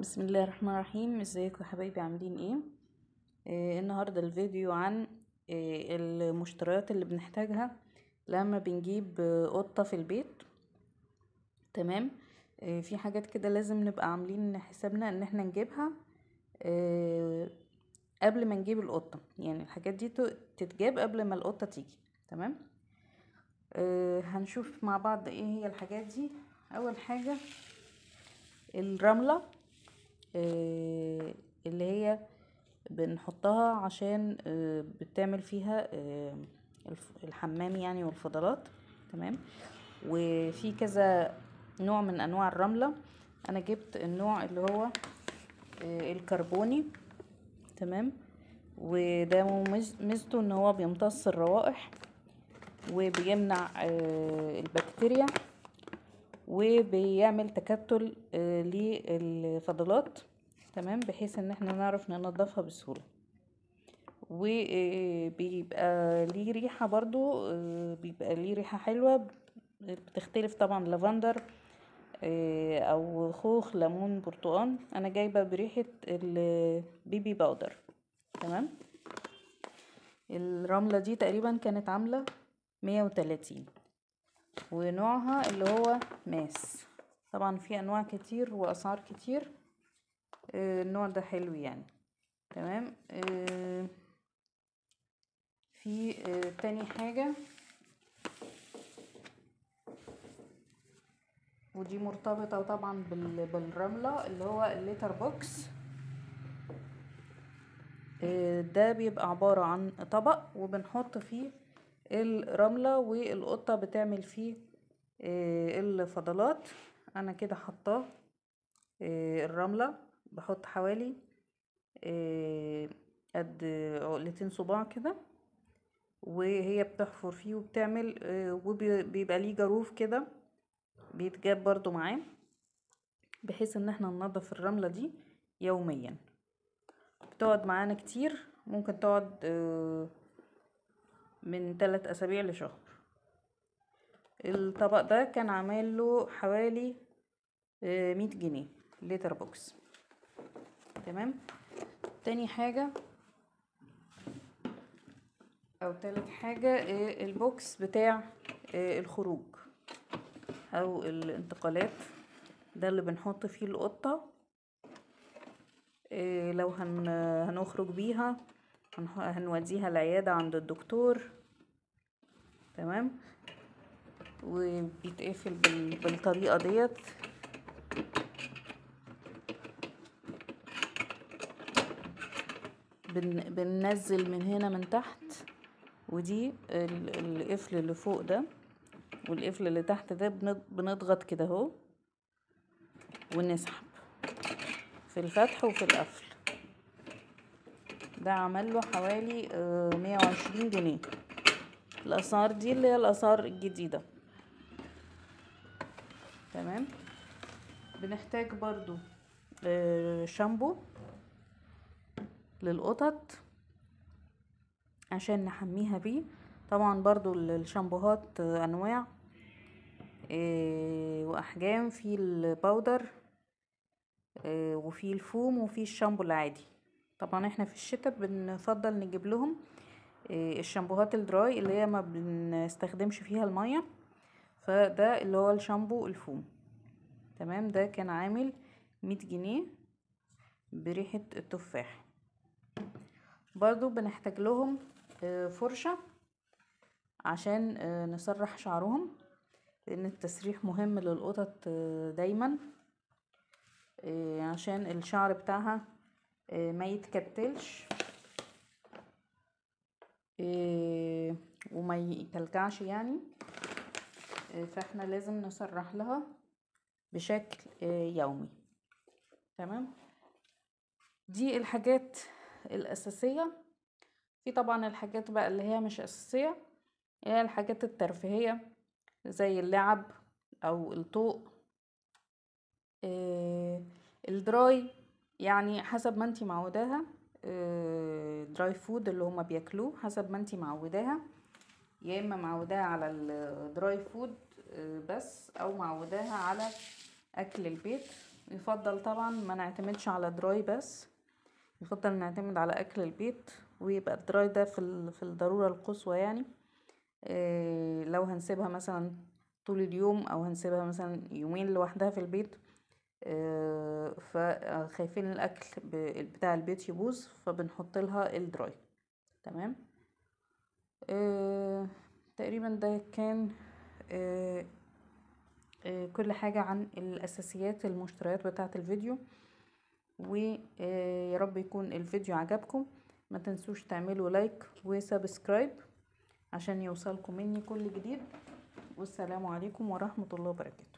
بسم الله الرحمن الرحيم. ازيكم يا حبايبي، عاملين ايه؟ النهارده الفيديو عن المشتريات اللي بنحتاجها لما بنجيب قطة في البيت. تمام. في حاجات كده لازم نبقى عاملين حسابنا ان احنا نجيبها قبل ما نجيب القطة، يعني الحاجات دي تتجاب قبل ما القطة تيجي. تمام. هنشوف مع بعض ايه هي الحاجات دي. اول حاجة الرملة، اللي هي بنحطها عشان بتعمل فيها الحمام يعني والفضلات. تمام. وفي كذا نوع من انواع الرملة، انا جبت النوع اللي هو الكربوني. تمام. وده ميزته ان هو بيمتص الروائح وبيمنع البكتيريا وبيعمل تكتل للفضلات. تمام، بحيث ان احنا نعرف ننظفها بسهولة. وبيبقى ليه ريحة برضو، بيبقى ليه ريحة حلوة بتختلف طبعا، لافندر او خوخ، ليمون، برتقال. انا جايبة بريحة البيبي باودر. تمام. الرملة دي تقريبا كانت عاملة 130، ونوعها اللي هو ماس. طبعا في انواع كتير واسعار كتير. النوع ده حلو يعني. تمام. في تاني حاجة، ودي مرتبطة طبعا بالرملة، اللي هو الليتر بوكس. ده بيبقى عبارة عن طبق وبنحط فيه الرملة، والقطة بتعمل فيه الفضلات. انا كده حطاه الرملة، بحط حوالي قد عقلتين صباع كده، وهي بتحفر فيه وبتعمل وبيبقى ليه جاروف كده بيتجاب برضو معاه، بحيث ان احنا ننظف الرملة دي يوميا. بتقعد معانا كتير، ممكن تقعد من 3 أسابيع لشهر. الطبق ده كان عامل له حوالي 100 جنيه لتر بوكس. تمام. تاني حاجة او تالت حاجة البوكس بتاع الخروج او الانتقالات. ده اللي بنحط فيه القطة لو هنخرج بيها، هنوديها العيادة عند الدكتور. تمام. وبيتقفل بالطريقة ديت. بننزل من هنا من تحت، ودي القفل اللي فوق ده، والقفل اللي تحت ده بنضغط كده اهو ونسحب في الفتح وفي القفل. ده عمل له حوالي 120 جنيه. الاسعار دي اللي هي الاسعار الجديدة. تمام. بنحتاج برضو شامبو للقطط عشان نحميها بيه. طبعا برضو الشامبوهات انواع واحجام، في الباودر وفي الفوم وفي الشامبو العادي. طبعا احنا في الشتاء بنفضل نجيب لهم الشامبوهات الدراي اللي هي ما بنستخدمش فيها المية، فده اللي هو الشامبو الفوم. تمام. ده كان عامل 100 جنيه بريحة التفاح. برضو بنحتاج لهم فرشة عشان نسرح شعرهم، لان التسريح مهم للقطط دايما، عشان الشعر بتاعها ما يتكتلش وما يكلكعش يعني. فاحنا لازم نسرح لها بشكل يومي. تمام. دي الحاجات الأساسية. في طبعا الحاجات بقى اللي هي مش أساسية، هي الحاجات الترفيهية زي اللعب أو الطوق. الدراي يعني حسب ما انتي معوداها، دراي فود اللي هما بياكلوه حسب ما انتي معوداها، يا اما معوداها على الدراي فود بس، او معوداها على اكل البيت. يفضل طبعا ما نعتمدش على دراي بس، يفضل نعتمد على اكل البيت، ويبقى الدراي ده في الضرورة القصوى يعني. لو هنسيبها مثلا طول اليوم او هنسيبها مثلا يومين لوحدها في البيت، فخايفين الاكل بتاع البيت يبوظ، فبنحط لها الدراي. تمام. تقريبا ده كان كل حاجة عن الاساسيات المشتريات بتاعة الفيديو. ويا رب يكون الفيديو عجبكم. ما تنسوش تعملوا لايك وسبسكرايب عشان يوصلكم مني كل جديد. والسلام عليكم ورحمة الله وبركاته.